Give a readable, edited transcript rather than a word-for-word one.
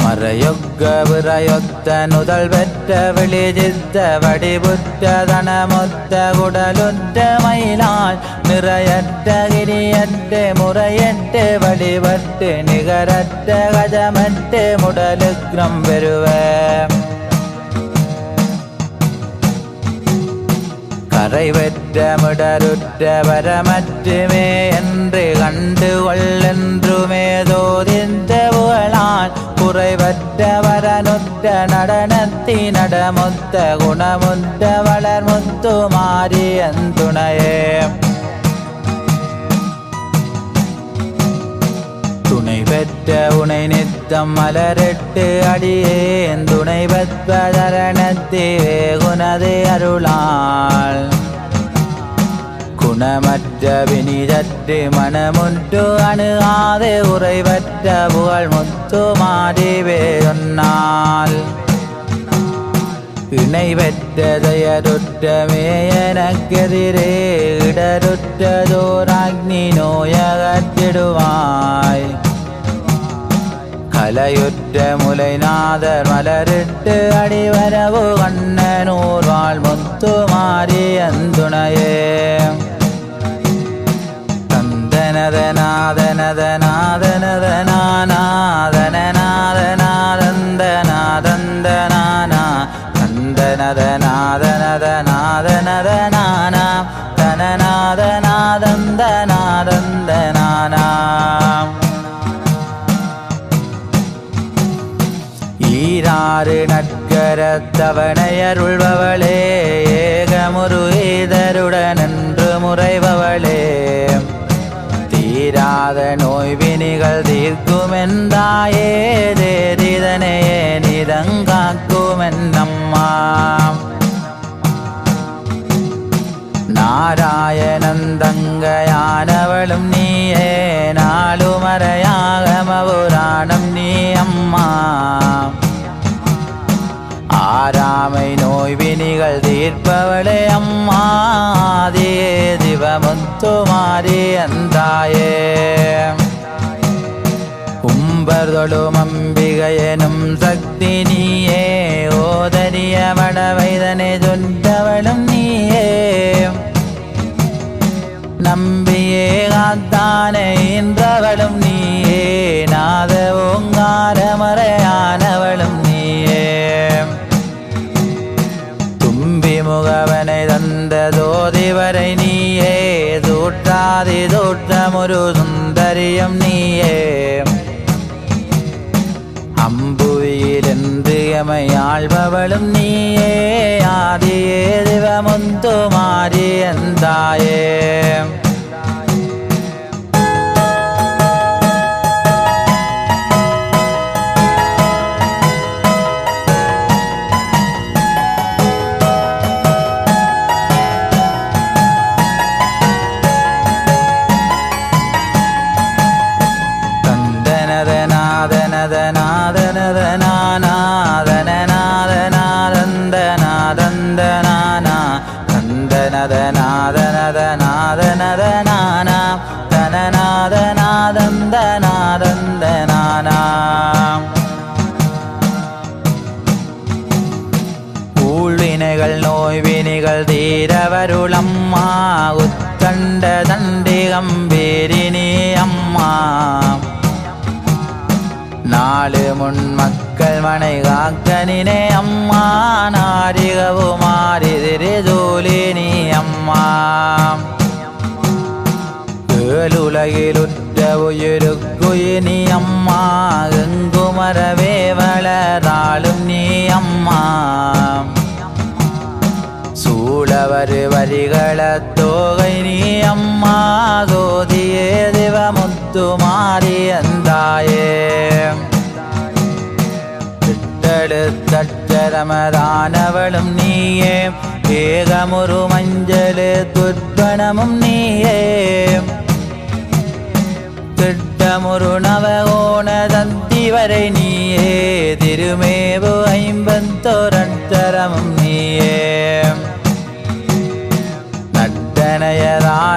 மறையொக்க விரையொத்த நுதல் பெற்ற விழிஜித்த வடிபுற்ற தனமொத்த குடலுற்ற மயிலால் நிறையற்ற கிரியற்ற முறையற்ற வடிவற்று நிகரற்ற கஜமற்ற முடலுக்ரம் பெறுவ கரைவற்ற மிடருற்ற வரமற்றுமே என்று கண்டுகொள்ளென்றுமே தோதிந்த புகழான் குறைவற்ற வரனுற்ற நடனத்தி நடமுத்த குணமுற்ற வளர்முத்து மாறியன் துணையே துணை பெற்ற உனை நித்தம் மலரெட்டு அடியேன் துணை பெற்றரணத்தி வேகுனது அருளால் குணமற்ற வினிதற்று மனமுற்று அணுகாது உறைவற்ற புகழ் முத்து மாறிவே சொன்னால் இணை பெற்ற தயருற்ற மேயனக்கெதிரே இடருற்றதோராக்னி நோயகற்றிடுவாய் கலையுற்ற முலைநாதர் மலரிட்டு அடிவரவு கண்ணனூர் வாழ் முத்து மாறியன் துணையே ஈராறு நற்கரத்தவணையருள்பவளே ஏகமுரு ஈதருடன் என்று முறைபவளே தீராத நோய் வினிகள் தீர்க்குமென்றாயே தேரிதனையே நிதங்காக்குமென்னம்மா நாராயணந்தங்கையானவளும் நீயே நாளுமறையாகமபுராணம் நீ அம்மா ஆராமை நோய் வினிகள் தீர்ப்பவளே அம்மா ஆதியே திவமுத்து மாறி அந்தாயே உம்பர்தொழும் அம்பிகையனும் சக்தி நீயே ஓதரிய வடவைதனை சொன்னவளும் நீயே நம்பியே காத்தானே என்றவளும் நீயே நாத ஓங்காரமறையானவளும் நீயே தும்பி முகவனை தந்த தோதிவரை நீயே தூற்றாதி தோற்றமொரு சுந்தரியம் நீயே அம்புவியிலிருந்து எமையாழ்பவளும் நீயே ஆதியே திவமுந்து மாறி எந்தாயே ஊழ்வினைகள் நோய் வினிகள் தீரவருளம்மா உத்தண்ட தண்டிகம்பேரினி அம்மா நாலு முன் மக்கள் மனை காக்கனினே அம்மா நாரிகவு மாறி திரிஜோலினி அம்மா ஏழுலகிலுற்ற உயிருக்குயினி அம்மா எங்குமரவே வளராளும் நீ அம்மா சூழவரு வரிகளத் தோகை நீ அம்மா சோதியே திவமுத்து மாறி அந்தாயே தட்டெடுத்தரமதானவளும் நீயே ஏகமுரு மஞ்சளு துர்பணமும் நீயே